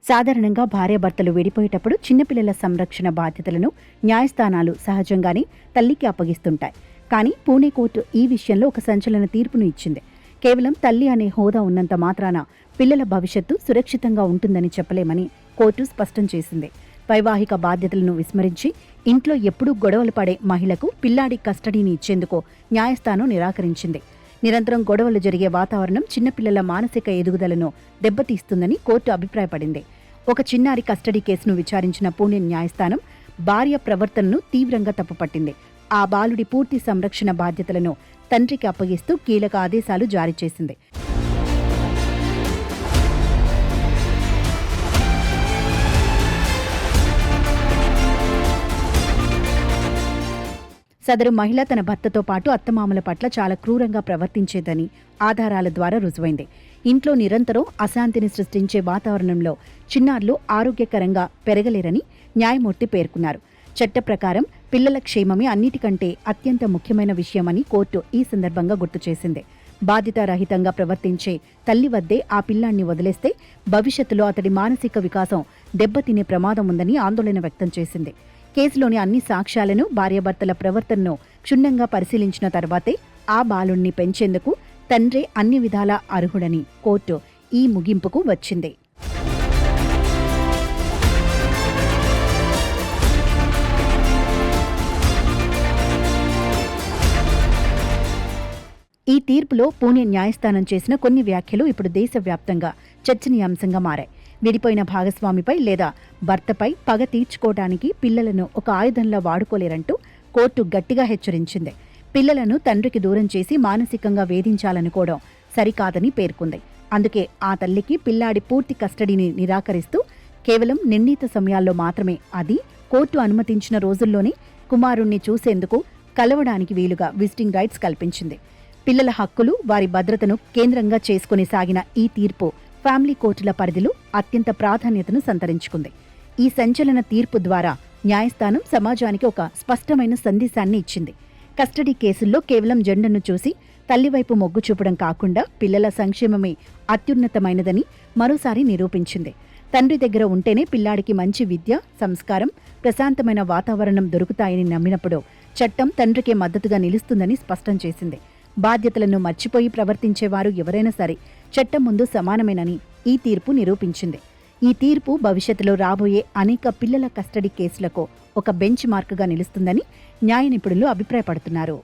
సాధారణంగా భార్యాభర్తలు విడిపోయేటప్పుడు చిన్నపిల్లల సంరక్షణ బాధ్యతలను న్యాయస్థానాలు సహజంగానే తల్లికి అప్పగిస్తుంటాయి. కానీ పూణే కోర్టు ఈ విషయంలో ఒక సంచలన తీర్పును ఇచ్చింది. కేవలం తల్లి అనే హోదా ఉన్నంత మాత్రాన పిల్లల భవిష్యత్తు సురక్షితంగా ఉంటుందని చెప్పలేమని కోర్టు స్పష్టం చేసింది. వైవాహిక బాధ్యతలను విస్మరించి ఇంట్లో ఎప్పుడూ గొడవలు పడే మహిళకు పిల్లాడి కస్టడీని ఇచ్చేందుకు న్యాయస్థానం నిరాకరించింది. నిరంతరం గొడవలు జరిగే వాతావరణం చిన్నపిల్లల మానసిక ఎదుగుదలను దెబ్బతీస్తుందని కోర్టు అభిప్రాయపడింది. ఒక చిన్నారి కస్టడీ కేసును విచారించిన పూణే న్యాయస్థానం భార్య ప్రవర్తనను తీవ్రంగా తప్పుపట్టింది. ఆ బాలుడి పూర్తి సంరక్షణ బాధ్యతలను తండ్రికి అప్పగిస్తూ కీలక ఆదేశాలు జారీ చేసింది. సదరు మహిళ తన భర్తతో పాటు అత్తమామల పట్ల చాలా క్రూరంగా ప్రవర్తించేదని ఆధారాల ద్వారా రుజువైంది. ఇంట్లో నిరంతరం అశాంతిని సృష్టించే వాతావరణంలో చిన్నారులు ఆరోగ్యకరంగా పెరగలేరని న్యాయమూర్తి పేర్కొన్నారు. చట్ట ప్రకారం పిల్లల క్షేమమే అన్నిటికంటే అత్యంత ముఖ్యమైన విషయమని కోర్టు ఈ సందర్భంగా గుర్తు చేసింది. బాధ్యతారహితంగా ప్రవర్తించే తల్లి వద్దే ఆ పిల్లాన్ని వదిలేస్తే భవిష్యత్తులో అతడి మానసిక వికాసం దెబ్బతినే ప్రమాదం ఉందని ఆందోళన వ్యక్తం చేసింది. కేసులోని అన్ని సాక్ష్యాలను, భార్యాభర్తల ప్రవర్తనను క్షుణ్ణంగా పరిశీలించిన తర్వాతే ఆ బాలుణ్ణి పెంచేందుకు తండ్రే అన్ని విధాలా అర్హుడని కోర్టు ఈ ముగింపుకు వచ్చింది. ఈ తీర్పులో పూణే న్యాయస్థానం చేసిన కొన్ని వ్యాఖ్యలు ఇప్పుడు దేశవ్యాప్తంగా చర్చనీయాంశంగా మారాయి. విడిపోయిన భాగస్వామిపై లేదా భర్తపై పగ తీర్చుకోవడానికి పిల్లలను ఒక ఆయుధంలా వాడుకోలేరంటూ కోర్టు గట్టిగా హెచ్చరించింది. పిల్లలను తండ్రికి దూరం చేసి మానసికంగా వేధించాలనుకోవడం సరికాదని పేర్కొంది. అందుకే ఆ తల్లికి పిల్లాడి పూర్తి కస్టడీని నిరాకరిస్తూ కేవలం నిర్ణీత సమయాల్లో మాత్రమే, అది కోర్టు అనుమతించిన రోజుల్లోనే కుమారుణ్ణి చూసేందుకు కలవడానికి వీలుగా విజిటింగ్ రైట్స్ కల్పించింది. పిల్లల హక్కులు, వారి భద్రతను కేంద్రంగా చేసుకుని సాగిన ఈ తీర్పు ఫ్యామిలీ కోర్టుల పరిధిలో అత్యంత ప్రాధాన్యతను సంతరించుకుంది. ఈ సంచలన తీర్పు ద్వారా న్యాయస్థానం సమాజానికి ఒక స్పష్టమైన సందేశాన్ని ఇచ్చింది. కస్టడీ కేసుల్లో కేవలం జెండర్ను చూసి తల్లివైపు మొగ్గు చూపడం కాకుండా పిల్లల సంక్షేమమే అత్యున్నతమైనదని మరోసారి నిరూపించింది. తండ్రి దగ్గర ఉంటేనే పిల్లాడికి మంచి విద్య, సంస్కారం, ప్రశాంతమైన వాతావరణం దొరుకుతాయని నమ్మినప్పుడు చట్టం తండ్రికే మద్దతుగా నిలుస్తుందని స్పష్టం చేసింది. బాధ్యతలను మర్చిపోయి ప్రవర్తించేవారు ఎవరైనా సరే చట్టం ముందు సమానమేనని ఈ తీర్పు నిరూపించింది. ఈ తీర్పు భవిష్యత్తులో రాబోయే అనేక పిల్లల కస్టడీ కేసులకు ఒక బెంచ్ మార్క్గా నిలుస్తుందని న్యాయ నిపుణులు అభిప్రాయపడుతున్నారు.